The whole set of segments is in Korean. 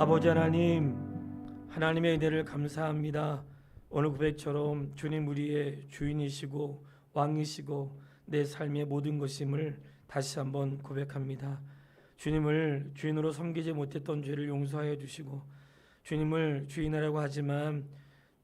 아버지 하나님, 하나님의 은혜를 감사합니다. 오늘 고백처럼 주님 우리의 주인이시고 왕이시고 내 삶의 모든 것임을 다시 한번 고백합니다. 주님을 주인으로 섬기지 못했던 죄를 용서하여 주시고, 주님을 주인이라고 하지만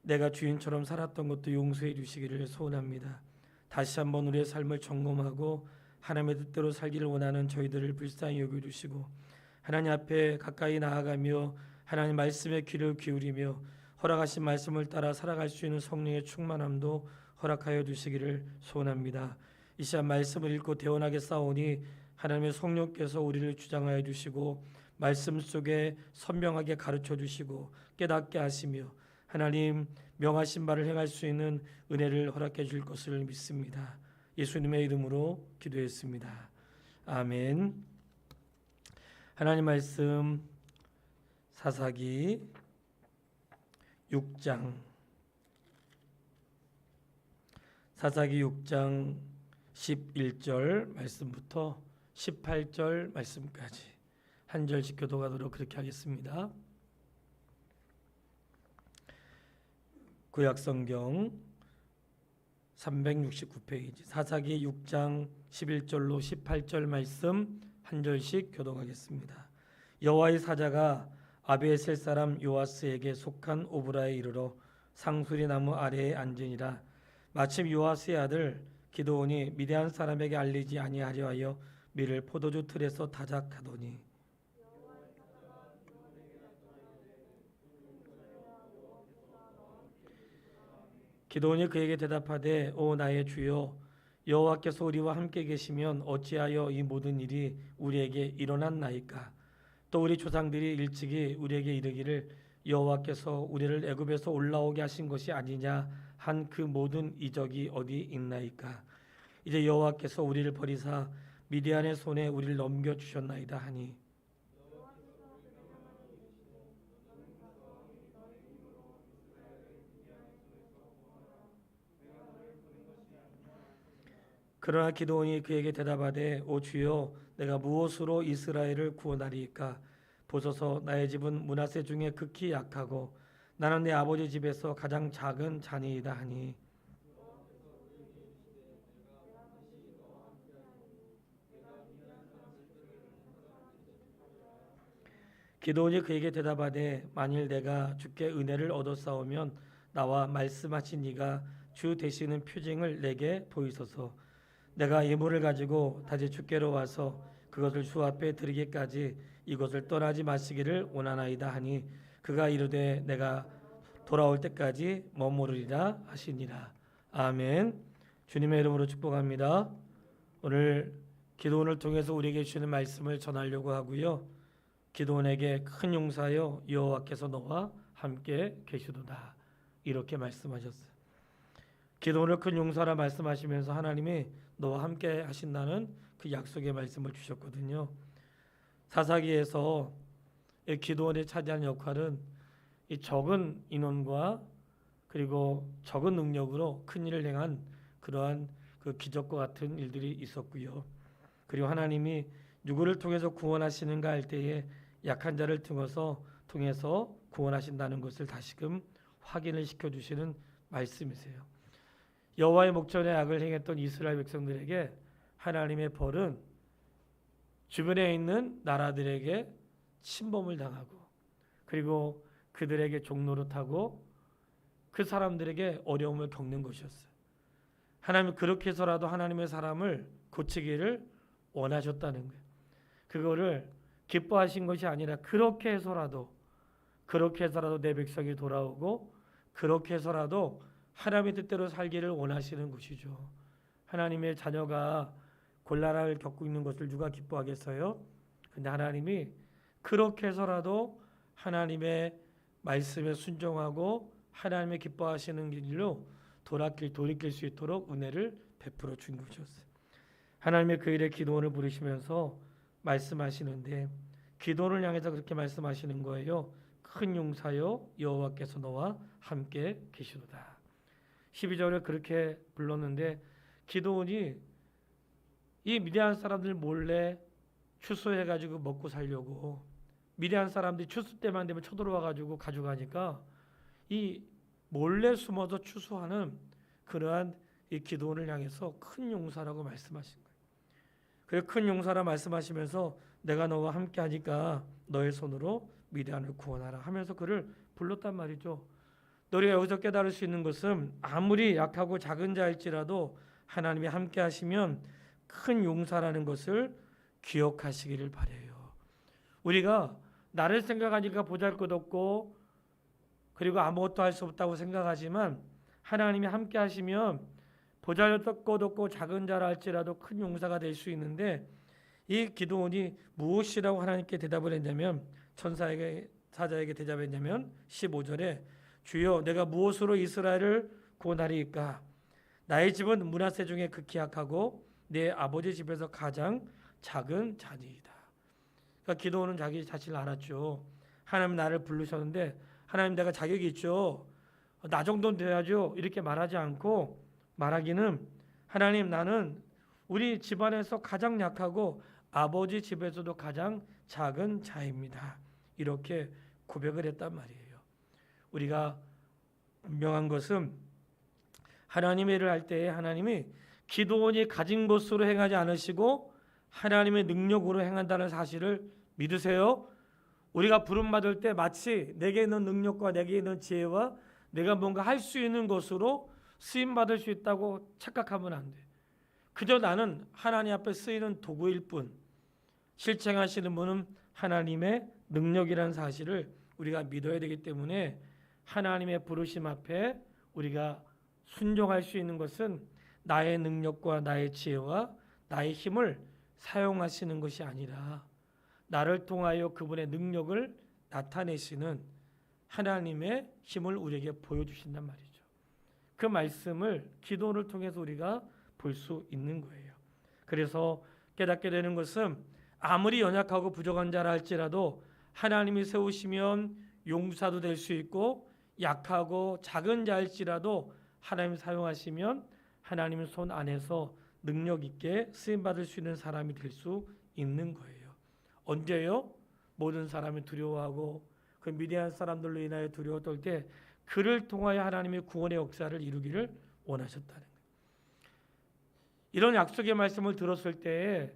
내가 주인처럼 살았던 것도 용서해 주시기를 소원합니다. 다시 한번 우리의 삶을 점검하고 하나님의 뜻대로 살기를 원하는 저희들을 불쌍히 여겨주시고, 하나님 앞에 가까이 나아가며 하나님 말씀에 귀를 기울이며 허락하신 말씀을 따라 살아갈 수 있는 성령의 충만함도 허락하여 주시기를 소원합니다. 이 시간 말씀을 읽고 대원하게 싸우니 하나님의 성령께서 우리를 주장하여 주시고 말씀 속에 선명하게 가르쳐 주시고 깨닫게 하시며 하나님 명하신 바를 행할 수 있는 은혜를 허락해 줄 것을 믿습니다. 예수님의 이름으로 기도했습니다. 아멘. 하나님 말씀 사사기 6장 11절 말씀부터 18절 말씀까지 한 절씩 교독하도록 그렇게 하겠습니다. 구약성경 369페이지 사사기 6장 11절로 18절 말씀 한 절씩 교독하겠습니다. 여호와의 사자가 아비에셀 사람 요아스에게 속한 오브라에 이르러 상수리 나무 아래에 앉으니라. 마침 요아스의 아들 기드온이 미디안 사람에게 알리지 아니하려 하여 밀을 포도주 틀에서 타작하더니 기드온이 그에게 대답하되 오 나의 주여 여호와께서 우리와 함께 계시면 어찌하여 이 모든 일이 우리에게 일어났나이까? 또 우리 조상들이 일찍이 우리에게 이르기를 여호와께서 우리를 애굽에서 올라오게 하신 것이 아니냐 한 그 모든 이적이 어디 있나이까? 이제 여호와께서 우리를 버리사 미디안의 손에 우리를 넘겨 주셨나이다 하니 그러나 기드온이 그에게 대답하되 오 주여 내가 무엇으로 이스라엘을 구원하리이까? 보소서 나의 집은 므낫세 중에 극히 약하고 나는 내 아버지 집에서 가장 작은 자니이다 하니 기드온이 그에게 대답하되 만일 내가 주께 은혜를 얻었사오면 나와 말씀하신 이가 주 되시는 표징을 내게 보이소서. 내가 예물을 가지고 다시 주께로 와서 그것을 주 앞에 드리기까지 이곳을 떠나지 마시기를 원하나이다 하니 그가 이르되 내가 돌아올 때까지 머무르리라 하시니라. 아멘. 주님의 이름으로 축복합니다. 오늘 기도원을 통해서 우리에게 주시는 말씀을 전하려고 하고요. 기도원에게 큰 용사여 여호와께서 너와 함께 계시도다 이렇게 말씀하셨어요. 기도원을 큰 용사라 말씀하시면서 하나님이 너와 함께 하신다는 그 약속의 말씀을 주셨거든요. 사사기에서 기도원이 차지하는 역할은 이 적은 인원과 그리고 적은 능력으로 큰 일을 행한 그러한 그 기적과 같은 일들이 있었고요. 그리고 하나님이 누구를 통해서 구원하시는가 할 때에 약한 자를 통해서 구원하신다는 것을 다시금 확인을 시켜주시는 말씀이세요. 여호와의 목전에 악을 행했던 이스라엘 백성들에게 하나님의 벌은 주변에 있는 나라들에게 침범을 당하고 그리고 그들에게 종노릇하고 그 사람들에게 어려움을 겪는 것이었어요. 하나님은 그렇게 해서라도 하나님의 사람을 고치기를 원하셨다는 거예요. 그거를 기뻐하신 것이 아니라 그렇게 해서라도 내 백성이 돌아오고 그렇게 해서라도 하나님의 뜻대로 살기를 원하시는 것이죠. 하나님의 자녀가 곤란을 겪고 있는 것을 누가 기뻐하겠어요? 근데 하나님이 그렇게 해서라도 하나님의 말씀에 순종하고 하나님의 기뻐하시는 길로 돌이킬 수 있도록 은혜를 베풀어 준 것이었어요. 하나님의 그 일에 기도원을 부르시면서 말씀하시는데 기도원을 향해서 그렇게 말씀하시는 거예요. 큰 용사여 여호와께서 너와 함께 계시도다. 12절에 그렇게 불렀는데 기도원이 이 미디안 사람들 몰래 추수해가지고 먹고 살려고 미디안 사람들이 추수 때만 되면 쳐들어와 가지고 가져가니까 이 몰래 숨어서 추수하는 그러한 이 기도원을 향해서 큰 용사라고 말씀하신 거예요. 그래서 큰 용사라 말씀하시면서 내가 너와 함께 하니까 너의 손으로 미디안을 구원하라 하면서 그를 불렀단 말이죠. 우리가 여기서 깨달을 수 있는 것은 아무리 약하고 작은 자일지라도 하나님이 함께 하시면 큰 용사라는 것을 기억하시기를 바라요. 우리가 나를 생각하니까 보잘것없고 그리고 아무것도 할 수 없다고 생각하지만 하나님이 함께 하시면 보잘것없고 작은 자라 할지라도 큰 용사가 될 수 있는데 이 기도원이 무엇이라고 하나님께 대답을 했냐면 사자에게 대답했냐면 15절에 주여 내가 무엇으로 이스라엘을 구원하리이까 나의 집은 므낫세 중에 극히 약하고 내 아버지 집에서 가장 작은 자니이다. 그러니까 기도원은 자기 자신을 알았죠. 하나님 나를 부르셨는데 하나님 내가 자격이 있죠. 나 정도는 돼야죠. 이렇게 말하지 않고 말하기는 하나님 나는 우리 집안에서 가장 약하고 아버지 집에서도 가장 작은 자입니다. 이렇게 고백을 했단 말이에요. 우리가 분명한 것은 하나님의 일을 할 때에 하나님이 기도원이 가진 것으로 행하지 않으시고 하나님의 능력으로 행한다는 사실을 믿으세요. 우리가 부름받을 때 마치 내게 있는 능력과 내게 있는 지혜와 내가 뭔가 할 수 있는 것으로 쓰임받을 수 있다고 착각하면 안 돼. 그저 나는 하나님 앞에 쓰이는 도구일 뿐 실행하시는 분은 하나님의 능력이라는 사실을 우리가 믿어야 되기 때문에 하나님의 부르심 앞에 우리가 순종할 수 있는 것은 나의 능력과 나의 지혜와 나의 힘을 사용하시는 것이 아니라 나를 통하여 그분의 능력을 나타내시는 하나님의 힘을 우리에게 보여주신단 말이죠. 그 말씀을 기도를 통해서 우리가 볼 수 있는 거예요. 그래서 깨닫게 되는 것은 아무리 연약하고 부족한 자라 할지라도 하나님이 세우시면 용사도 될 수 있고 약하고 작은 자일지라도 하나님 사용하시면 하나님의 손 안에서 능력 있게 쓰임 받을 수 있는 사람이 될 수 있는 거예요. 언제요? 모든 사람이 두려워하고 그 미디안 사람들로 인하여 두려워 떨 때 그를 통하여 하나님의 구원의 역사를 이루기를 원하셨다는 거예요. 이런 약속의 말씀을 들었을 때에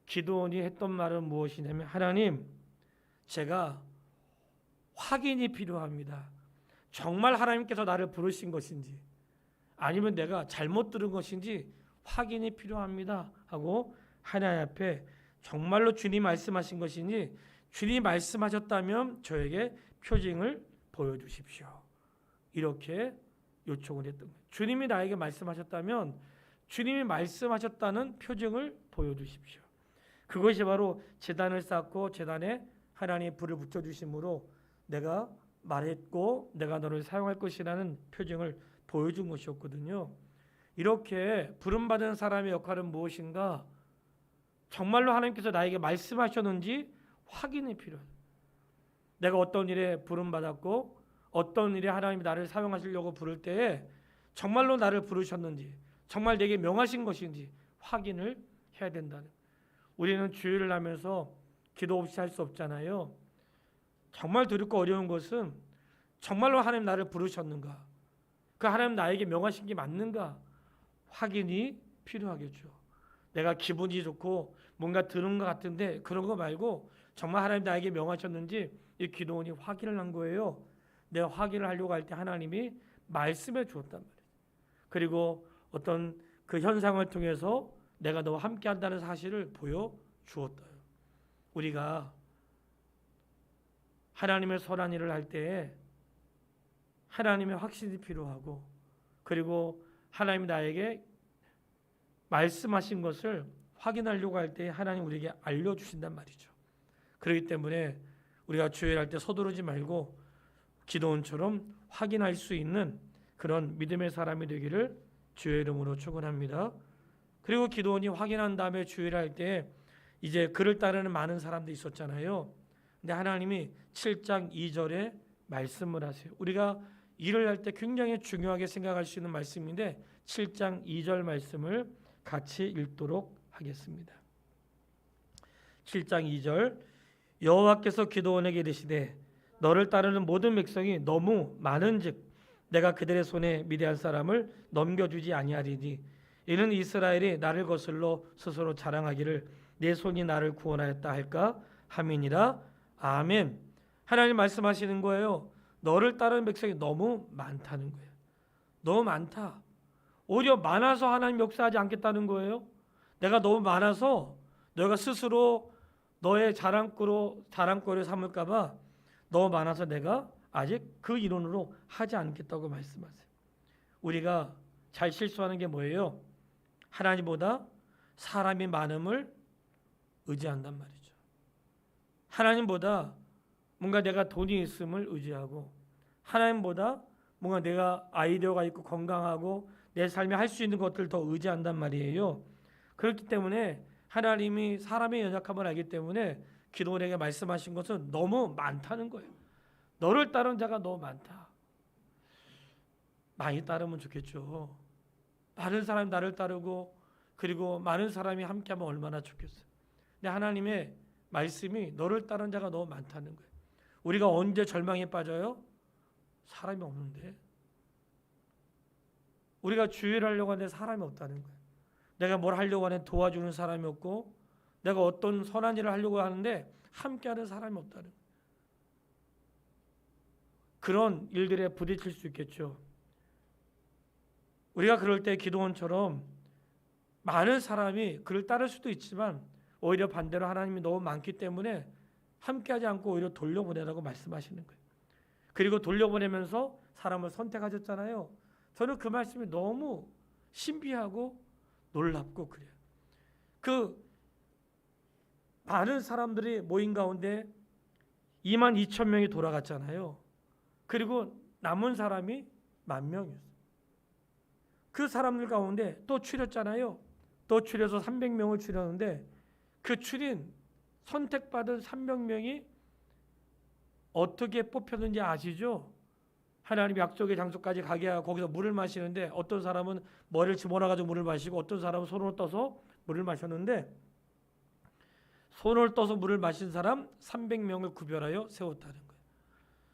기도원이 했던 말은 무엇이냐면 하나님 제가 확인이 필요합니다. 정말 하나님께서 나를 부르신 것인지 아니면 내가 잘못 들은 것인지 확인이 필요합니다 하고 하나님 앞에 정말로 주님 말씀하신 것인지 주님이 말씀하셨다면 저에게 표징을 보여주십시오. 이렇게 요청을 했던 거예요. 주님이 나에게 말씀하셨다면 주님이 말씀하셨다는 표징을 보여주십시오. 그것이 바로 제단을 쌓고 제단에 하나님의 불을 붙여주심으로 내가 말했고 내가 너를 사용할 것이라는 표징을 보여준 것이었거든요. 이렇게 부름받은 사람의 역할은 무엇인가? 정말로 하나님께서 나에게 말씀하셨는지 확인이 필요해요. 내가 어떤 일에 부름받았고 어떤 일에 하나님이 나를 사용하시려고 부를 때에 정말로 나를 부르셨는지 정말 내게 명하신 것인지 확인을 해야 된다는. 우리는 주일을 하면서 기도 없이 할 수 없잖아요. 정말 두렵고 어려운 것은 정말로 하나님 나를 부르셨는가? 그 하나님 나에게 명하신 게 맞는가? 확인이 필요하겠죠. 내가 기분이 좋고 뭔가 드는 것 같은데 그런 거 말고 정말 하나님 나에게 명하셨는지 이 기도원이 확인을 한 거예요. 내가 확인을 하려고 할 때 하나님이 말씀해 주었단 말이에요. 그리고 어떤 그 현상을 통해서 내가 너와 함께 한다는 사실을 보여주었다. 우리가 하나님의 선한 일을 할 때에 하나님의 확신이 필요하고 그리고 하나님이 나에게 말씀하신 것을 확인하려고 할 때 하나님 우리에게 알려주신단 말이죠. 그렇기 때문에 우리가 주일할 때 서두르지 말고 기도원처럼 확인할 수 있는 그런 믿음의 사람이 되기를 주의 이름으로 축원합니다. 그리고 기도원이 확인한 다음에 주일할 때 이제 그를 따르는 많은 사람들이 있었잖아요. 근데 하나님이 7장 2절에 말씀을 하세요. 우리가 일을 할 때 굉장히 중요하게 생각할 수 있는 말씀인데 7장 2절 말씀을 같이 읽도록 하겠습니다. 7장 2절 여호와께서 기드온에게 이르시되 너를 따르는 모든 백성이 너무 많은즉 내가 그들의 손에 미디안 사람을 넘겨주지 아니하리니 이는 이스라엘이 나를 거슬러 스스로 자랑하기를 내 손이 나를 구원하였다 할까 함이니라. 아멘. 하나님 말씀하시는 거예요. 너를 따르는 백성이 너무 많다는 거예요. 너무 많다. 오히려 많아서 하나님 역사하지 않겠다는 거예요. 내가 너무 많아서 너가 스스로 너의 자랑거리를 삼을까 봐 너무 많아서 내가 아직 그 이론으로 하지 않겠다고 말씀하세요. 우리가 잘 실수하는 게 뭐예요? 하나님보다 사람이 많음을 의지한단 말이죠. 하나님보다 뭔가 내가 돈이 있음을 의지하고 하나님보다 뭔가 내가 아이디어가 있고 건강하고 내 삶에 할 수 있는 것들을 더 의지한단 말이에요. 그렇기 때문에 하나님이 사람의 연약함을 알기 때문에 기드온에게 말씀하신 것은 너무 많다는 거예요. 너를 따르는 자가 너무 많다. 많이 따르면 좋겠죠. 많은 사람이 나를 따르고 그리고 많은 사람이 함께하면 얼마나 좋겠어요. 근데 하나님의 말씀이 너를 따르는 자가 너무 많다는 거예요. 우리가 언제 절망에 빠져요? 사람이 없는데. 우리가 주의를 하려고 하는데 사람이 없다는 거예요. 내가 뭘 하려고 하는데 도와주는 사람이 없고 내가 어떤 선한 일을 하려고 하는데 함께하는 사람이 없다는 거예요. 그런 일들에 부딪힐 수 있겠죠. 우리가 그럴 때 기드온처럼 많은 사람이 그를 따를 수도 있지만 오히려 반대로 하나님이 너무 많기 때문에 함께하지 않고 오히려 돌려보내라고 말씀하시는 거예요. 그리고 돌려보내면서 사람을 선택하셨잖아요. 저는 그 말씀이 너무 신비하고 놀랍고 그래요. 그 많은 사람들이 모인 가운데 22,000명이 돌아갔잖아요. 그리고 남은 사람이 10,000명이었어요. 그 사람들 가운데 또 추렸잖아요. 또 추려서 300명을 추렸는데 그 추린 선택받은 300명이 어떻게 뽑혔는지 아시죠? 하나님 약속의 장소까지 가게 하고 거기서 물을 마시는데 어떤 사람은 머리를 집어넣어가지고 물을 마시고 어떤 사람은 손을 떠서 물을 마셨는데 손을 떠서 물을 마신 사람 300명을 구별하여 세웠다는 거예요.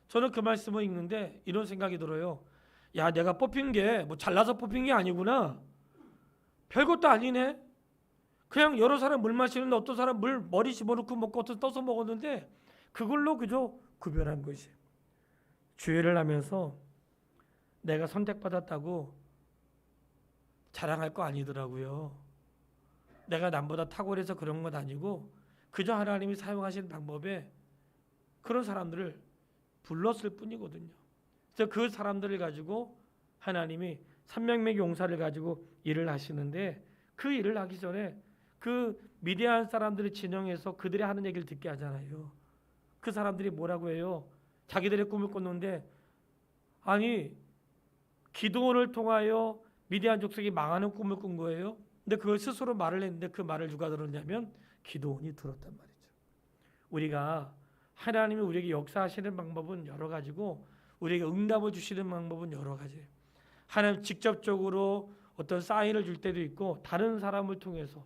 저는 그 말씀을 읽는데 이런 생각이 들어요. 야, 내가 뽑힌 게 뭐 잘나서 뽑힌 게 아니구나. 별것도 아니네. 그냥 여러 사람 물 마시는데 어떤 사람 물 머리 집어넣고 먹고 어떤 떠서 먹었는데 그걸로 그저 구별한 것이에요. 주의를 하면서 내가 선택받았다고 자랑할 거 아니더라고요. 내가 남보다 탁월해서 그런 건 아니고 그저 하나님이 사용하시는 방법에 그런 사람들을 불렀을 뿐이거든요. 그래서 그 사람들을 가지고 하나님이 300명의 용사를 가지고 일을 하시는데 그 일을 하기 전에 그 미디안 사람들을 진영해서 그들이 하는 얘기를 듣게 하잖아요. 그 사람들이 뭐라고 해요? 자기들의 꿈을 꿨는데 아니 기드온을 통하여 미디안 족속이 망하는 꿈을 꾼 거예요. 근데 그걸 스스로 말을 했는데 그 말을 누가 들었냐면 기드온이 들었단 말이죠. 우리가 하나님이 우리에게 역사하시는 방법은 여러 가지고 우리에게 응답을 주시는 방법은 여러 가지예요. 하나님 직접적으로 어떤 사인을 줄 때도 있고 다른 사람을 통해서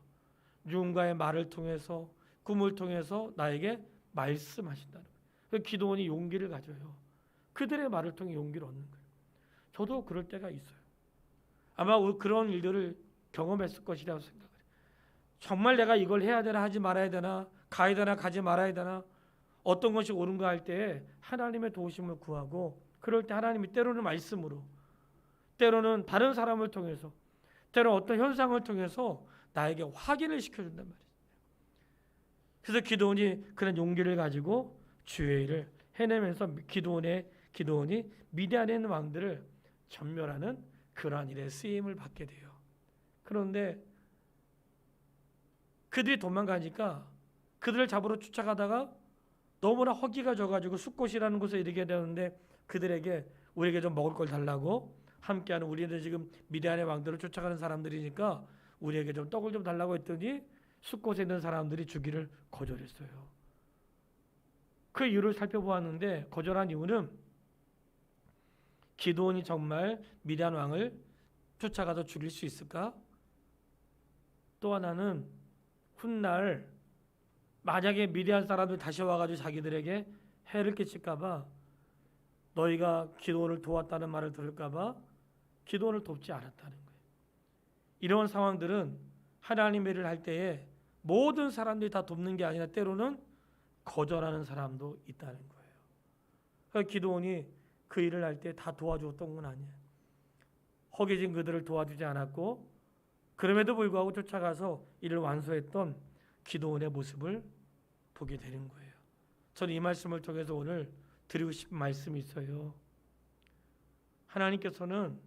누군가의 말을 통해서 꿈을 통해서 나에게 말씀하신다는 거예요. 그래서 기드온이 용기를 가져요. 그들의 말을 통해 용기를 얻는 거예요. 저도 그럴 때가 있어요. 아마 그런 일들을 경험했을 것이라고 생각해요. 정말 내가 이걸 해야 되나 하지 말아야 되나 가야 되나 가지 말아야 되나 어떤 것이 옳은가 할 때 하나님의 도우심을 구하고 그럴 때 하나님이 때로는 말씀으로 때로는 다른 사람을 통해서 때로는 어떤 현상을 통해서 나에게 확인을 시켜준단 말이에요. 그래서 기드온이 그런 용기를 가지고 주의 일을 해내면서 기드온이 미디안에 있는 왕들을 전멸하는 그러한 일에 쓰임을 받게 돼요. 그런데 그들이 도망가니까 그들을 잡으러 쫓아가다가 너무나 허기가 져가지고 숫곳이라는 곳에 이르게 되는데 그들에게 우리에게 좀 먹을 걸 달라고 함께하는 우리는 지금 미디안의 왕들을 쫓아가는 사람들이니까 우리에게 좀 떡을 좀 달라고 했더니 숫곳에 있는 사람들이 주기를 거절했어요. 그 이유를 살펴보았는데 거절한 이유는 기드온이 정말 미디안 왕을 쫓아가서 죽일 수 있을까? 또 하나는 훗날 만약에 미디안 사람들이 다시 와가지고 자기들에게 해를 끼칠까봐, 너희가 기도원을 도왔다는 말을 들을까봐 기도원을 돕지 않았다는 거예요. 이런 상황들은 하나님의 일을 할 때에 모든 사람들이 다 돕는 게 아니라 때로는 거절하는 사람도 있다는 거예요. 그러니까 기도원이 그 일을 할 때 다 도와주었던 건 아니에요. 허기진 그들을 도와주지 않았고, 그럼에도 불구하고 쫓아가서 이를 완수했던 기도원의 모습을 보게 되는 거예요. 저는 이 말씀을 통해서 오늘 드리고 싶은 말씀이 있어요. 하나님께서는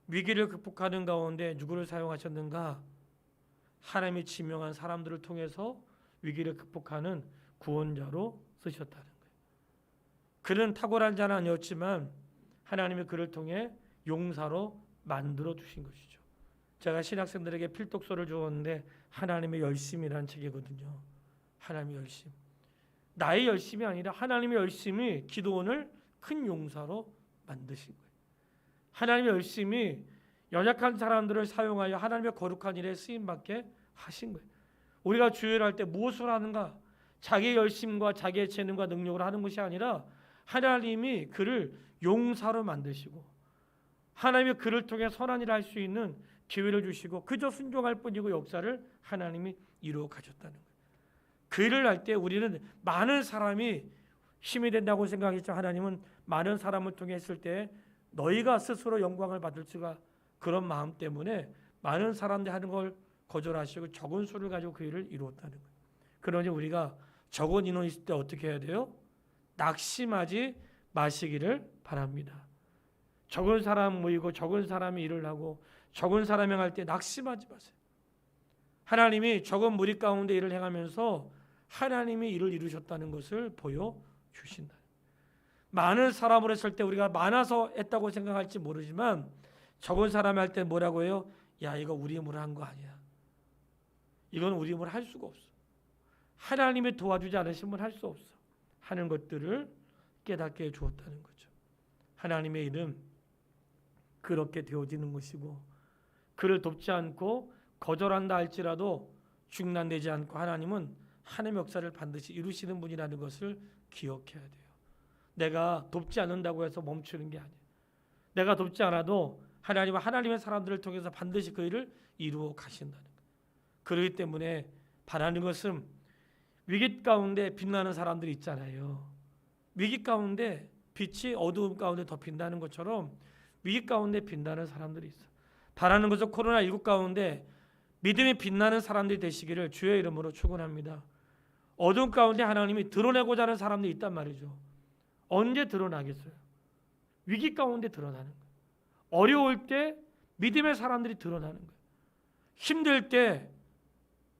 위기를 극복하는 가운데 누구를 사용하셨는가? 하나님이 지명한 사람들을 통해서 위기를 극복하는 구원자로 쓰셨다는 거예요. 그는 탁월한 자는 아니었지만 하나님이 그를 통해 용사로 만들어 주신 것이죠. 제가 신학생들에게 필독서를 주었는데 하나님의 열심이라는 책이거든요. 하나님의 열심. 나의 열심이 아니라 하나님의 열심이 기도원을 큰 용사로 만드신 거예요. 하나님의 열심이 연약한 사람들을 사용하여 하나님의 거룩한 일에 쓰임받게 하신 거예요. 우리가 주일을 할 때 무엇을 하는가? 자기의 열심과 자기의 재능과 능력을 하는 것이 아니라 하나님이 그를 용사로 만드시고 하나님이 그를 통해 선한 일을 할 수 있는 기회를 주시고 그저 순종할 뿐이고 역사를 하나님이 이루어 가셨다는 거예요. 그 일을 할 때 우리는 많은 사람이 힘이 된다고 생각했죠. 하나님은 많은 사람을 통해 했을 때 너희가 스스로 영광을 받을 수가 그런 마음 때문에 많은 사람들이 하는 걸 거절하시고 적은 수를 가지고 그 일을 이루었다는 거예요. 그러니 우리가 적은 인원이 있을 때 어떻게 해야 돼요? 낙심하지 마시기를 바랍니다. 적은 사람 모이고 적은 사람이 일을 하고 적은 사람이 할 때 낙심하지 마세요. 하나님이 적은 무리 가운데 일을 행하면서 하나님이 일을 이루셨다는 것을 보여주신다. 많은 사람으로 했을 때 우리가 많아서 했다고 생각할지 모르지만 적은 사람이 할 때 뭐라고 해요? 야, 이거 우리 힘으로 한 거 아니야. 이건 우리 힘으로 할 수가 없어. 하나님이 도와주지 않으시면 할 수 없어. 하는 것들을 깨닫게 해주었다는 거죠. 하나님의 일은 그렇게 되어지는 것이고 그를 돕지 않고 거절한다 할지라도 중단되지 않고 하나님은 하나님의 역사를 반드시 이루시는 분이라는 것을 기억해야 돼요. 내가 돕지 않는다고 해서 멈추는 게 아니에요. 내가 돕지 않아도 하나님은 하나님의 사람들을 통해서 반드시 그 일을 이루어 가신다는 거예요. 그렇기 때문에 바라는 것은 위기 가운데 빛나는 사람들이 있잖아요. 위기 가운데 빛이 어두움 가운데 덮인다는 것처럼 위기 가운데 빛나는 사람들이 있어요. 바라는 것은 코로나19 가운데 믿음이 빛나는 사람들이 되시기를 주의 이름으로 축원합니다. 어두움 가운데 하나님이 드러내고자 하는 사람들이 있단 말이죠. 언제 드러나겠어요? 위기 가운데 드러나는 거예요. 어려울 때 믿음의 사람들이 드러나는 거예요. 힘들 때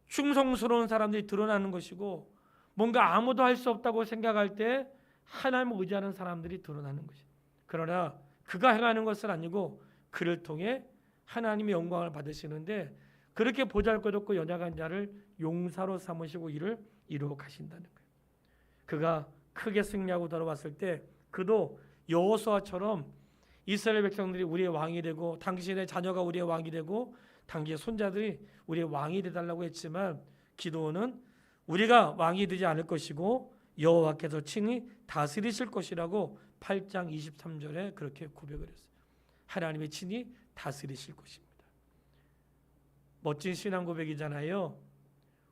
충성스러운 사람들이 드러나는 것이고 뭔가 아무도 할 수 없다고 생각할 때 하나님을 의지하는 사람들이 드러나는 것이에요. 그러나 그가 행하는 것은 아니고 그를 통해 하나님의 영광을 받으시는데 그렇게 보잘것없고 연약한 자를 용사로 삼으시고 일을 이루어 가신다는 거예요. 그가 크게 승리하고 돌아왔을 때 그도 여호수아처럼 이스라엘 백성들이 우리의 왕이 되고 당신의 자녀가 우리의 왕이 되고 당신의 손자들이 우리의 왕이 되달라고 했지만 기도원은 우리가 왕이 되지 않을 것이고 여호와께서 친히 다스리실 것이라고 8장 23절에 그렇게 고백을 했어요. 하나님이 친히 다스리실 것입니다. 멋진 신앙 고백이잖아요.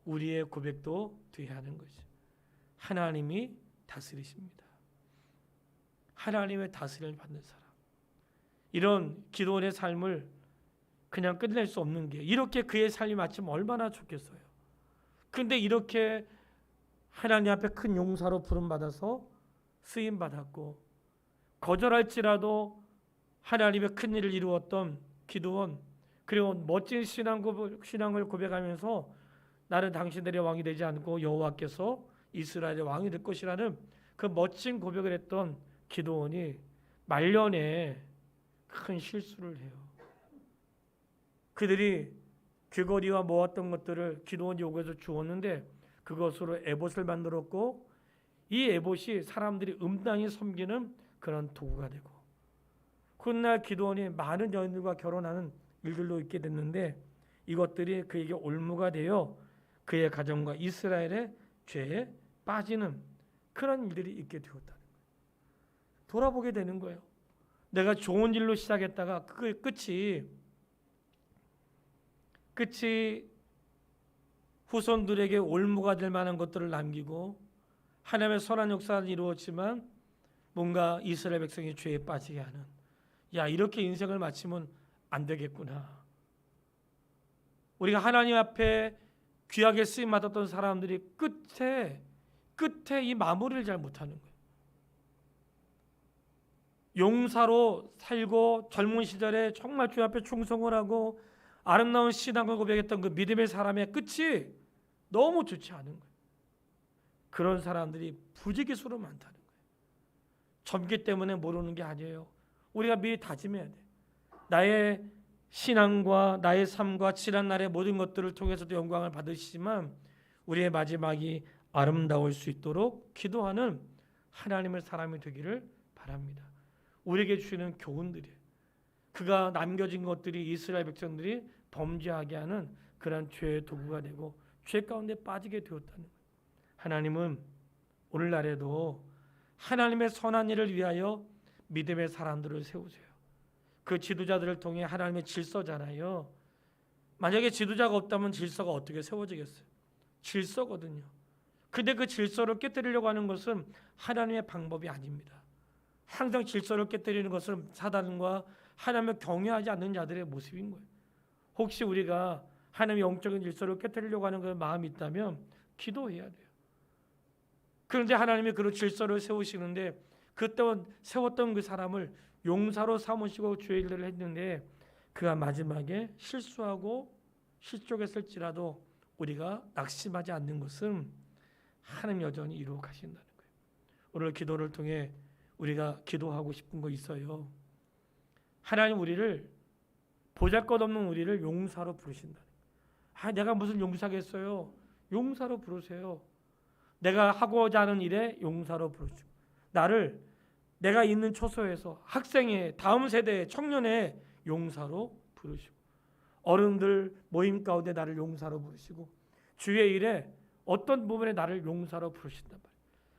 우리의 고백도 돼야 하는 것이죠. 하나님이 다스리십니다. 하나님의 다스림을 받는 사람. 이런 기도원의 삶을 그냥 끝낼 수 없는 게 이렇게 그의 삶이 마치면 얼마나 좋겠어요. 그런데 이렇게 하나님 앞에 큰 용사로 부름받아서 쓰임받았고 거절할지라도 하나님의 큰 일을 이루었던 기도원 그리고 멋진 신앙을 고백하면서 나는 당신들의 왕이 되지 않고 여호와께서 이스라엘의 왕이 될 것이라는 그 멋진 고백을 했던 기도원이 말년에 큰 실수를 해요. 그들이 귀걸이와 모았던 것들을 기도원이 요구해서 주었는데 그것으로 에봇을 만들었고 이 에봇이 사람들이 음란히 섬기는 그런 도구가 되고 훗날 기도원이 많은 여인들과 결혼하는 일들로 있게 됐는데 이것들이 그에게 올무가 되어 그의 가정과 이스라엘의 죄에 빠지는 그런 일들이 있게 되었다는 거예요. 돌아보게 되는 거예요. 내가 좋은 일로 시작했다가 그 끝이 후손들에게 올무가 될 만한 것들을 남기고 하나님의 선한 역사는 이루었지만 뭔가 이스라엘 백성이 죄에 빠지게 하는, 야, 이렇게 인생을 마치면 안 되겠구나. 우리가 하나님 앞에 귀하게 쓰임 받았던 사람들이 끝에 이 마무리를 잘 못하는 거예요. 용사로 살고 젊은 시절에 정말 주 앞에 충성을 하고 아름다운 신앙을 고백했던 그 믿음의 사람의 끝이 너무 좋지 않은 거예요. 그런 사람들이 부지기수로 많다는 거예요. 젊기 때문에 모르는 게 아니에요. 우리가 미리 다짐해야 돼. 나의 신앙과 나의 삶과 지난 날의 모든 것들을 통해서도 영광을 받으시지만 우리의 마지막이 아름다울 수 있도록 기도하는 하나님의 사람이 되기를 바랍니다. 우리에게 주시는 교훈들이에요. 그가 남겨진 것들이 이스라엘 백성들이 범죄하게 하는 그런 죄의 도구가 되고 죄 가운데 빠지게 되었다는 거예요. 하나님은 오늘날에도 하나님의 선한 일을 위하여 믿음의 사람들을 세우세요. 그 지도자들을 통해 하나님의 질서잖아요. 만약에 지도자가 없다면 질서가 어떻게 세워지겠어요? 질서거든요. 근데 그 질서를 깨뜨리려고 하는 것은 하나님의 방법이 아닙니다. 항상 질서를 깨뜨리는 것은 사단과 하나님을 경외하지 않는 자들의 모습인 거예요. 혹시 우리가 하나님의 영적인 질서를 깨뜨리려고 하는 그런 마음이 있다면 기도해야 돼요. 그런데 하나님이 그런 질서를 세우시는데 그때 세웠던 그 사람을 용사로 삼으시고 주의 일들을 했는데 그가 마지막에 실수하고 실족했을지라도 우리가 낙심하지 않는 것은 하나님 여전히 이루어 가신다는 거예요. 오늘 기도를 통해 우리가 기도하고 싶은 거 있어요. 하나님 우리를 보잘것없는 우리를 용사로 부르신다. 내가 무슨 용사겠어요? 용사로 부르세요. 내가 하고자 하는 일에 용사로 부르시고 내가 있는 처소에서 학생의 다음 세대의 청년의 용사로 부르시고 어른들 모임 가운데 나를 용사로 부르시고 주의 일에 어떤 부분에 나를 용사로 부르신단 말이에요.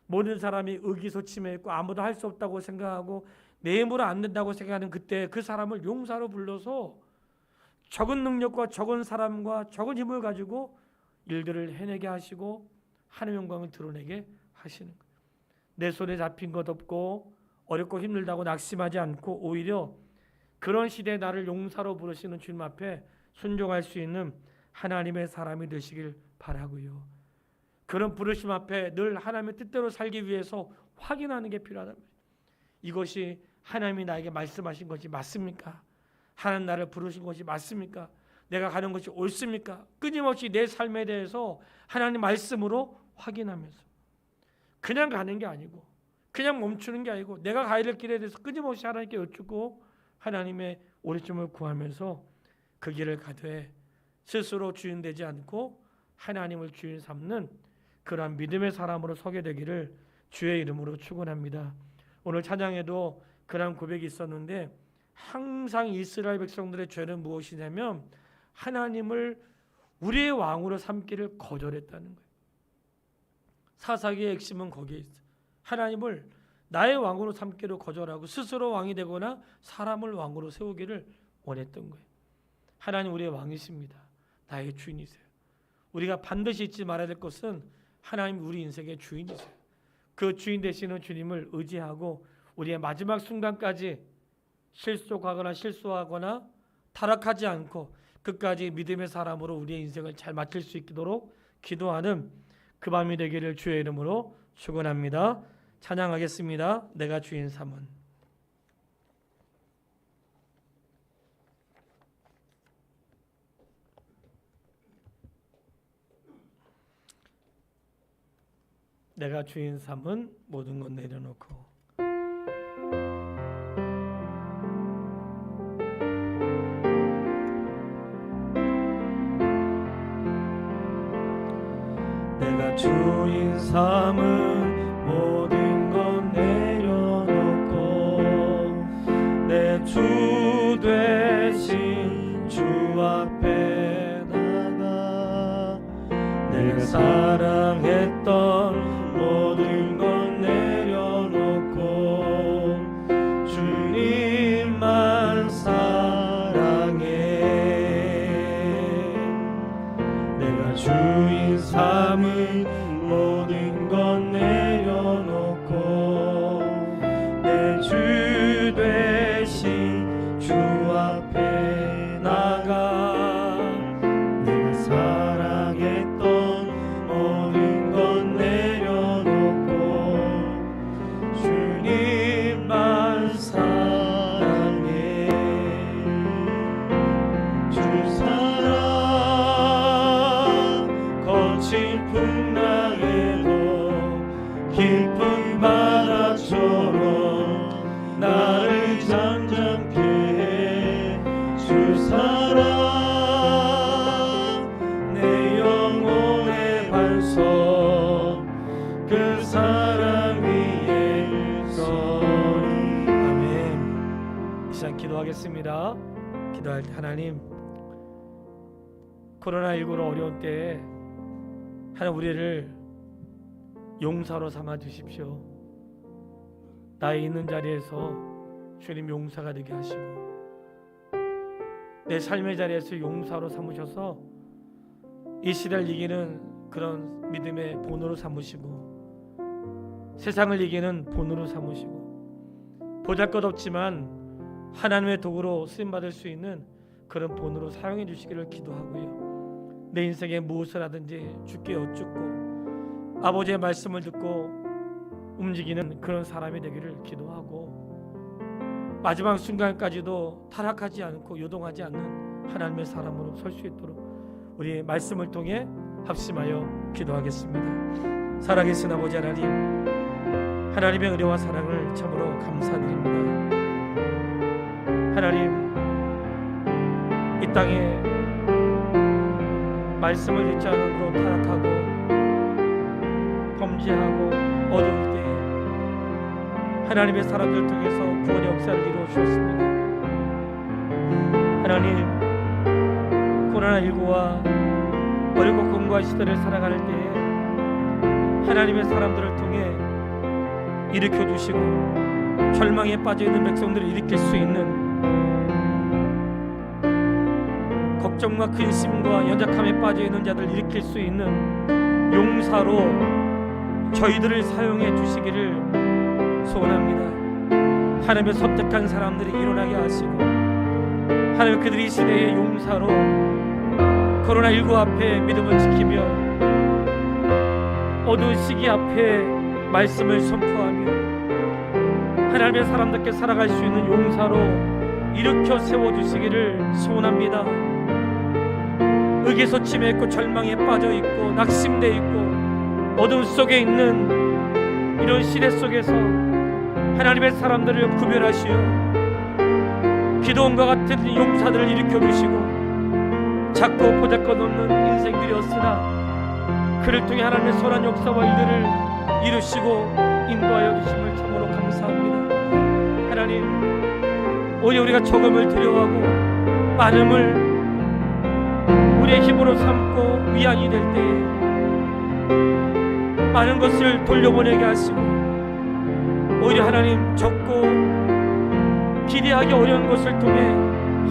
모든 사람이 의기소침해 있고 아무도 할 수 없다고 생각하고 내 힘으로 안 된다고 생각하는 그때 그 사람을 용사로 불러서 적은 능력과 적은 사람과 적은 힘을 가지고 일들을 해내게 하시고 하나님의 영광을 드러내게 하시는 거예요. 내 손에 잡힌 것 없고 어렵고 힘들다고 낙심하지 않고 오히려 그런 시대에 나를 용사로 부르시는 주님 앞에 순종할 수 있는 하나님의 사람이 되시길 바라고요. 그런 부르심 앞에 늘 하나님의 뜻대로 살기 위해서 확인하는 게 필요하다. 이것이 하나님이 나에게 말씀하신 것이 맞습니까? 하나님 나를 부르신 것이 맞습니까? 내가 가는 것이 옳습니까? 끊임없이 내 삶에 대해서 하나님 말씀으로 확인하면서 그냥 가는 게 아니고 그냥 멈추는 게 아니고 내가 가야 될 길에 대해서 끊임없이 하나님께 여쭙고 하나님의 오래쯤을 구하면서 그 길을 가되 스스로 주인 되지 않고 하나님을 주인 삼는 그러한 믿음의 사람으로 서게 되기를 주의 이름으로 축원합니다. 오늘 찬양에도 그러한 고백이 있었는데 항상 이스라엘 백성들의 죄는 무엇이냐면 하나님을 우리의 왕으로 삼기를 거절했다는 거예요. 사사기의 핵심은 거기에 있어요. 하나님을 나의 왕으로 삼기를 거절하고 스스로 왕이 되거나 사람을 왕으로 세우기를 원했던 거예요. 하나님 우리의 왕이십니다. 나의 주인이세요. 우리가 반드시 잊지 말아야 될 것은 하나님 우리 인생의 주인이세요. 그 주인 되시는 주님을 의지하고 우리의 마지막 순간까지 실수하거나 타락하지 않고 끝까지 믿음의 사람으로 우리의 인생을 잘 마칠 수 있도록 기도하는 그 밤이 되기를 주의 이름으로 축원합니다. 찬양하겠습니다. 내가 주인 삼은. 내가 주인 삼은 모든 것 내려놓고 내가 주인 삼은 모든 것 내려놓고 내 주 되신 주 앞에 나가 내가 사랑했던 시간 기도하겠습니다. 기도할 때 하나님, 코로나19로 어려운 때에 하나님 우리를 용사로 삼아 주십시오. 나의 있는 자리에서 주님 용사가 되게 하시고, 내 삶의 자리에서 용사로 삼으셔서 이 시대를 이기는 그런 믿음의 본으로 삼으시고, 세상을 이기는 본으로 삼으시고, 보잘것없지만 하나님의 도구로 쓰임받을 수 있는 그런 본으로 사용해 주시기를 기도하고요. 내 인생에 무엇을 하든지 주께 여쭙고 아버지의 말씀을 듣고 움직이는 그런 사람이 되기를 기도하고, 마지막 순간까지도 타락하지 않고 요동하지 않는 하나님의 사람으로 설 수 있도록 우리 말씀을 통해 합심하여 기도하겠습니다. 살아계신 아버지 하나님, 하나님의 은혜와 사랑을 참으로 감사드립니다. 하나님, 이 땅에 말씀을 듣지 않으므로 타락하고 범죄하고 어두울 때에 하나님의 사람들 통해서 구원의 역사를 이루어 주셨습니다. 하나님, 코로나19와 어렵고 공고한 시대를 살아갈 때에 하나님의 사람들을 통해 일으켜 주시고 절망에 빠져있는 백성들을 일으킬 수 있는, 걱정과 근심과 연약함에 빠져있는 자들을 일으킬 수 있는 용사로 저희들을 사용해 주시기를 소원합니다. 하나님의 선택한 사람들이 일어나게 하시고, 하나님 그들이 시대의 용사로 코로나19 앞에 믿음을 지키며 어두운 시기 앞에 말씀을 선포하며 하나님의 사람답게 살아갈 수 있는 용사로 일으켜 세워주시기를 소원합니다. 의기소침해 있고 절망에 빠져있고 낙심돼 있고 어둠 속에 있는 이런 시대 속에서 하나님의 사람들을 구별하시어 기도원과 같은 용사들을 일으켜 주시고, 작고 보잘것없는 인생들이었으나 그를 통해 하나님의 선한 역사와 일들을 이루시고 인도하여 주심을 참으로 감사합니다. 하나님, 오히려 우리가 적음을 두려워하고 많음을 우리의 힘으로 삼고 위안이 될 때에 많은 것을 돌려보내게 하시고, 오히려 하나님 적고 기대하기 어려운 것을 통해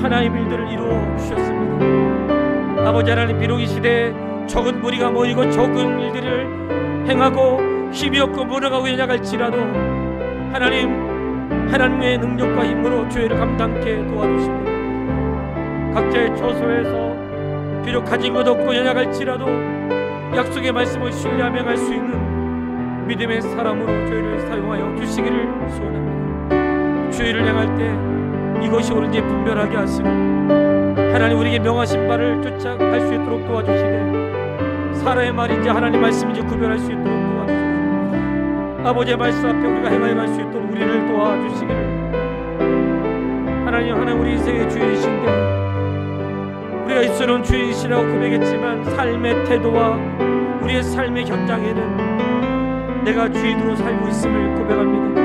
하나님의 일들을 이루어 주셨습니다. 아버지 하나님, 비록 이 시대에 적은 무리가 모이고 적은 일들을 행하고 힘이 없고 무능하고 연약할지라도 하나님의 능력과 힘으로 죄를 감당케 도와주시고, 각자의 처소에서 비록 가진 것 없고 연약할지라도 약속의 말씀을 신뢰하며 갈 수 있는 믿음의 사람으로 저희를 사용하여 주시기를 소원합니다. 주의를 향할 때 이것이 옳은지 분별하게 하시고, 하나님 우리에게 명하신 바를 쫓아갈 수 있도록 도와주시되, 사람의 말인지 하나님 말씀인지 구별할 수 있도록 도와주시고, 아버지의 말씀 앞에 우리가 행하여 갈 수 있도록 우리를 도와주시기를. 하나님 우리 인생의 주인이신데 우리가 예수는 주인이시라고 고백했지만 삶의 태도와 우리의 삶의 현장에는 내가 주인으로 살고 있음을 고백합니다.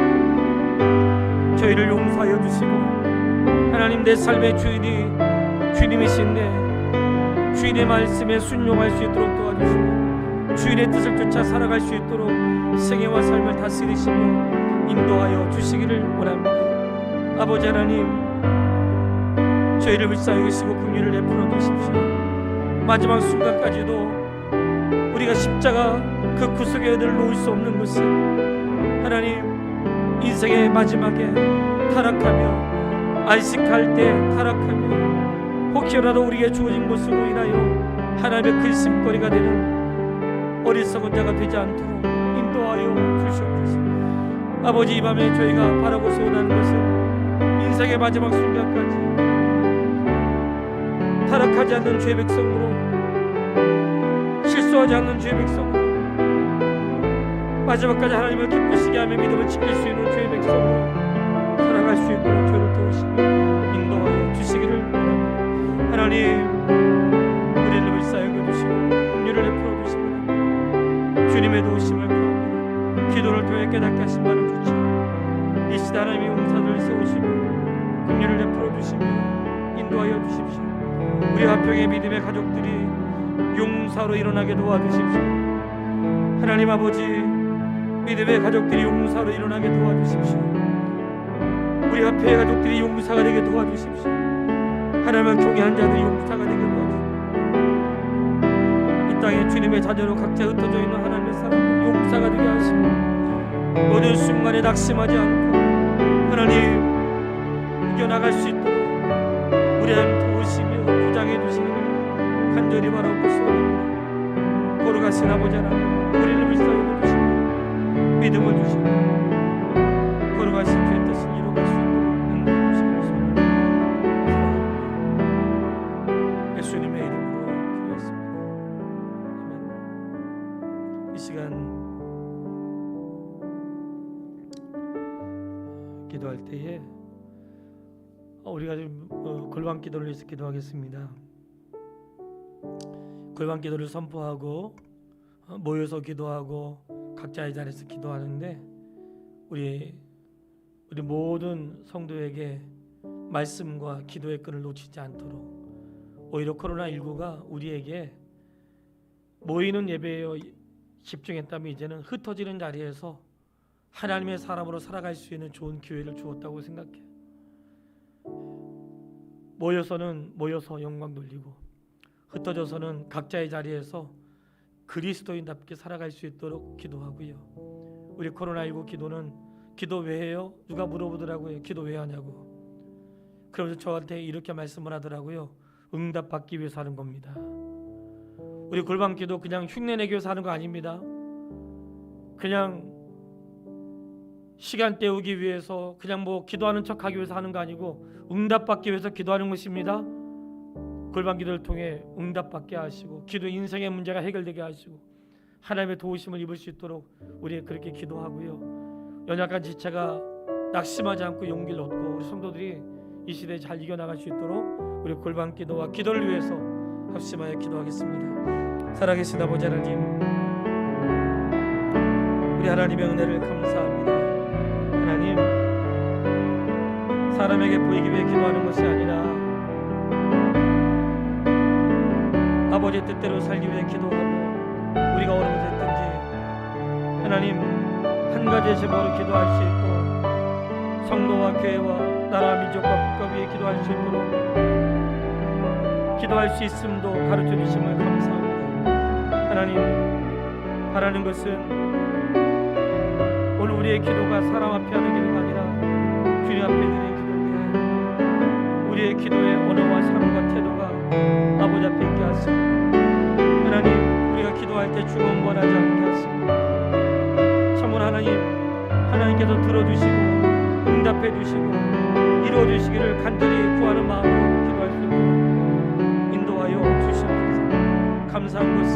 저희를 용서하여 주시고, 하나님 내 삶의 주인이 주님이신데 주인의 말씀에 순종할 수 있도록 도와주시고, 주인의 뜻을 쫓아 살아갈 수 있도록 생애와 삶을 다스리시며 인도하여 주시기를 원합니다. 아버지 하나님, 저희를 불쌍히 여기시고 긍휼을 베풀어 주십시오. 마지막 순간까지도 우리가 십자가 그 구석에 늘 놓을 수 없는 것은, 하나님 인생의 마지막에 타락하며 안식할 때 타락하며 혹여라도 우리에게 주어진 것으로 인하여 하나님의 근심거리가 되는 어리석은 자가 되지 않도록 인도하여 주시옵소서. 아버지, 이 밤에 저희가 바라고 소원하는 것은 인생의 마지막 순간까지 타락하지 않는 주의 백성으로, 실수하지 않는 주의 백성으로, 마지막까지 하나님을 기쁘시게 하며 믿음을 지킬 수 있는 주의 백성으로 살아갈 수 있도록 저를 도우시며 인도하여 주시기를 원합니다. 하나님, 우리를 불쌍히 여겨주시고 긍휼을 베풀어 주시옵소서. 주님의 도우심을 구합니다. 기도를 통해 깨닫게 하신 바를 주시고, 이 시대 하나님의 용사들을 세우시고 긍휼을 베풀어 주시며 인도하여 주십시오. 우리 화평의 믿음의 가족들이 용사로 일어나게 도와주십시오. 하나님 아버지, 믿음의 가족들이 용사로 일어나게 도와주십시오. 우리 화평의 가족들이 용사가 되게 도와주십시오. 하나님을 경외한 자들이 용사가 되게 도와주십시오. 이 땅에 주님의 자녀로 각자 흩어져 있는 하나님의 사람들 용사가 되게 하시고 모든 순간에 낙심하지 않고 하나님 이겨나갈 수 있도록 우리 하나님 도우시며 보장해 주시기를 간절히 바라고 소원합니다. 걸어가신 아버지 하나님, 우리를 불쌍히 주시고 믿음을 주시고 걸어가신 주의 뜻을 이루어갈 수 있도록 인도해 주시기를 소원합니다. 예수님의 이름으로 기도했습니다. 아멘. 이 시간 기도할 때에 우리가 좀 골방 기도를 위해서 기도하겠습니다. 골방 기도를 선포하고 모여서 기도하고 각자의 자리에서 기도하는데 우리 모든 성도에게 말씀과 기도의 끈을 놓치지 않도록 오히려 코로나19가 우리에게 모이는 예배에 집중했다면 이제는 흩어지는 자리에서 하나님의 사람으로 살아갈 수 있는 좋은 기회를 주었다고 생각해요. 모여서 영광 돌리고 흩어져서는 각자의 자리에서 그리스도인답게 살아갈 수 있도록 기도하고요. 우리 코로나19 기도는 기도 왜 해요? 누가 물어보더라고요. 기도 왜 하냐고. 그러면서 저한테 이렇게 말씀을 하더라고요. 응답받기 위해서 하는 겁니다. 우리 골방 기도 그냥 흉내내기 위해서 하는 거 아닙니다. 그냥 시간 때우기 위해서 그냥 뭐 기도하는 척하기 위해서 하는 거 아니고 응답받기 위해서 기도하는 것입니다. 골방 기도를 통해 응답받게 하시고 기도 인생의 문제가 해결되게 하시고 하나님의 도우심을 입을 수 있도록 우리 그렇게 기도하고요. 연약한 지체가 낙심하지 않고 용기를 얻고 우리 성도들이 이 시대에 잘 이겨나갈 수 있도록 우리 골방 기도와 기도를 위해서 합심하여 기도하겠습니다. 살아계신 아버지 하나님, 우리 하나님의 은혜를 감사합니다. 하나님, 사람에게 보이기 위해 기도하는 것이 아니라 아버지의 뜻대로 살기 위해 기도하고 우리가 어느 곳에 있든지 하나님 한 가지의 제목으로 기도할 수 있고 성도와 교회와 나라와 민족과 국가 위해 기도할 수 있도록 기도할 수 있음도 가르쳐 주심을 감사합니다. 하나님, 바라는 것은 오늘 우리의 기도가 사람 앞에 하는 기도가 아니라 주님 앞에 드리는 기도인데 우리의 기도의 언어와 삶과 태도가 아버지 앞에 있게 하시고 하나님, 우리가 기도할 때 중언부언하지 않게 하시고 참으로 하나님께서 들어주시고 응답해 주시고 이루어 주시기를 간절히 구하는 마음으로 기도할 수 있도록 인도하여 주시옵소서. 감사한 것은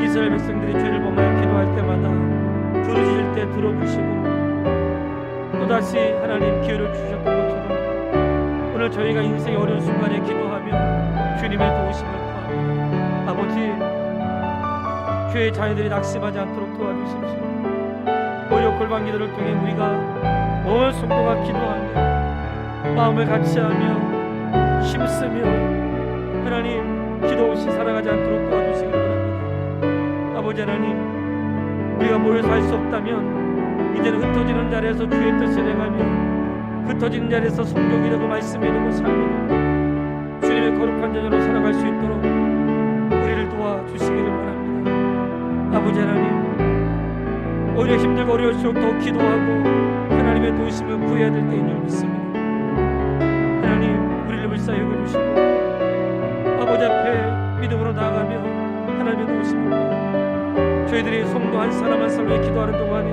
이스라엘 백성들이 죄를 범하여 기도할 때마다 부르짖을 때 들어주시고 또다시 하나님 기회를 주셨던 것처럼 오늘 저희가 인생의 어려운 순간에 기도하며 주님의 도우심을 구하며 아버지, 주의 자녀들이 낙심하지 않도록 도와주십시오. 오히려 골방 기도를 통해 우리가 온 성도가 기도하며 마음을 같이하며 힘쓰며 하나님 기도 없이 살아가지 않도록 도와주시기 바랍니다. 아버지 하나님, 우리가 모여서 할 수 없다면 이제는 흩어지는 자리에서 주의 뜻을 행하며 흩어지는 자리에서 성경이 되고 말씀이 되고 삶이 되고 주님의 거룩한 자녀로 살아갈 수 있도록 우리를 도와주시기를 바랍니다. 아버지 하나님, 오히려 힘들고 어려울수록 더 기도하고 하나님의 도우심을 구해야 될 때인 줄 믿습니다. 하나님, 우리를 불쌍히 여겨주시고 아버지 앞에 믿음으로 나아가며 하나님의 도우심을 구하고 저희들이 성도 한 사람 한 사람에 기도하는 동안에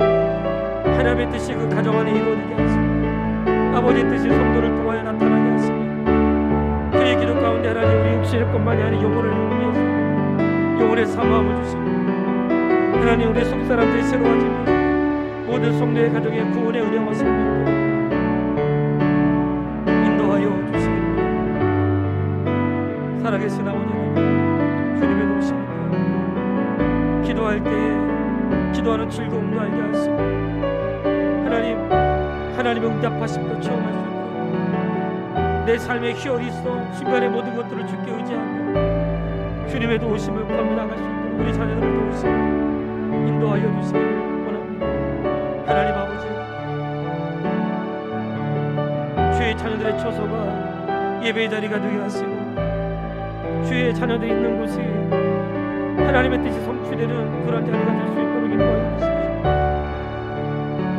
하나님의 뜻이 그 가정 안에 이루어지게 하시고 아버지의 뜻이 성도를 통하여 나타나게 하시며 그의 기도 가운데 하나님 우리 육신의 것만이 아닌 영혼을 위해서 영혼의 사모함을 주시고 하나님 우리 속사람들이 새로워지며 모든 성도의 가정의 구원의 은혜와 삶이 있도록 인도하여 주시기를 바랍니다. 살아계신 아버지 하나님, 주님의 도우심입니다. 기도할 때에 기도하는 즐거움도 알게 하시고 하나님의 응답하심도 체험할 수 있도록 내 삶에 희열이 있어 순간의 모든 것들을 주께 의지하며 주님의 도우심을 구하며 나갈 수 있도록 우리 자녀들을 도우시고 인도하여 주시길 원합니다. 하나님 아버지, 주의 자녀들의 처소가 예배의 자리가 되게 하시고 주의 자녀들이 있는 곳이 하나님의 뜻이 성취되는 그런 자리가 될 수 있도록 인도하여 주십시오.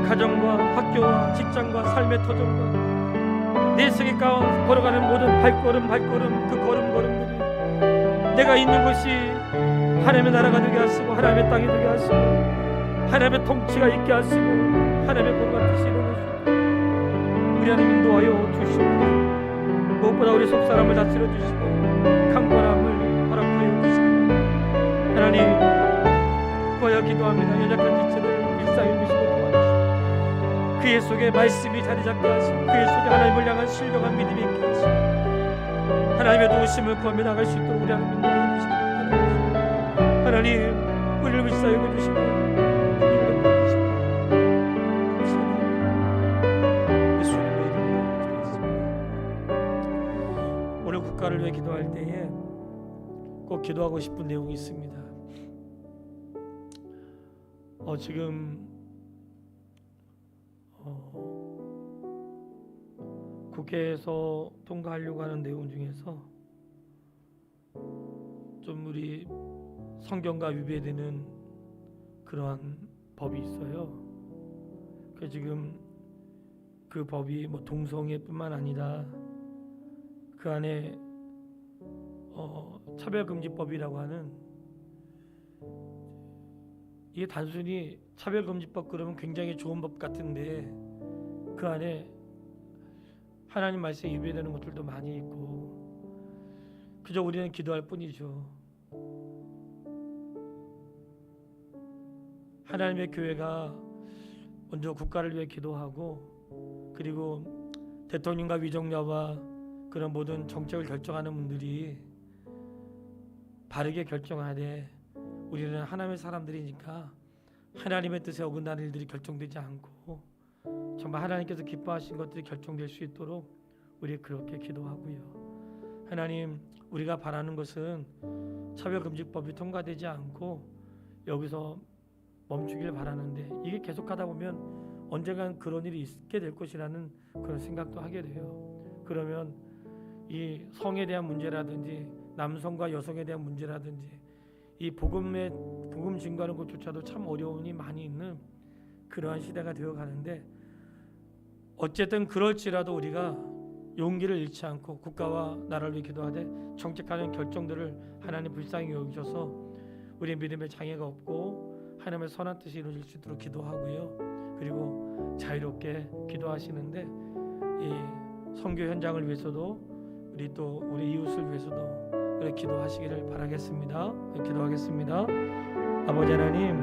가정과 학교와 직장과 삶의 터전과 내 세계 가운데 걸어가는 모든 발걸음 그 걸음들이 내가 있는 곳이 하나님의 나라가 되게 하시고 하나님의 땅이 되게 하시고 하나님의 통치가 있게 하시고 하나님의 거룩한 뜻이 이루어질 수 있도록 우리 하나님 인도하여 주시옵소서. 무엇보다 우리 속사람을 다스려 주시고 강건함을 허락하여 주시고 하나님 구하여 기도합니다. 연약한 지체들 일사여 주시고 도와주시고 그의 속에 말씀이 자리 잡게 하시고 그의 속에 하나님을 향한 신령한 믿음이 있게 하시고 하나님의 도우심을 구하며 나갈 수 있도록 우리 하나님 인도하여 주시기 바랍니다. 하나님 우리를 일사여 주시고 우리를 도와주시고 예수님의 이름으로 기도했습니다. 오늘 국가를 위해 기도할 때에 꼭 기도하고 싶은 내용이 있습니다. 지금 국회에서 통과하려고 하는 내용 중에서 좀 우리 성경과 위배되는 그러한 법이 있어요. 그 지금 그 법이 뭐 동성애뿐만 아니라 그 안에 차별금지법이라고 하는, 이게 단순히 차별금지법 그러면 굉장히 좋은 법 같은데 그 안에 하나님 말씀에 위배되는 것들도 많이 있고 그저 우리는 기도할 뿐이죠. 하나님의 교회가 먼저 국가를 위해 기도하고 그리고 대통령과 위정자와 그런 모든 정책을 결정하는 분들이 바르게 결정하되 우리는 하나님의 사람들이니까 하나님의 뜻에 어긋나는 일들이 결정되지 않고 정말 하나님께서 기뻐하신 것들이 결정될 수 있도록 우리 그렇게 기도하고요. 하나님, 우리가 바라는 것은 차별금지법이 통과되지 않고 여기서 멈추길 바라는데 이게 계속하다 보면 언젠간 그런 일이 있게 될 것이라는 그런 생각도 하게 돼요. 그러면 이 성에 대한 문제라든지 남성과 여성에 대한 문제라든지 이 복음 증거하는 것조차도 참 어려움이 많이 있는 그러한 시대가 되어 가는데, 어쨌든 그럴지라도 우리가 용기를 잃지 않고 국가와 나라를 위해 기도하되 정책하는 결정들을 하나님 불쌍히 여기셔서 우리의 믿음에 장애가 없고 하나님의 선한 뜻이 이루어질 수 있도록 기도하고요. 그리고 자유롭게 기도하시는데 이 선교 현장을 위해서도 우리 이웃을 위해서도 그렇게 기도하시기를 바라겠습니다. 기도하겠습니다. 아버지 하나님,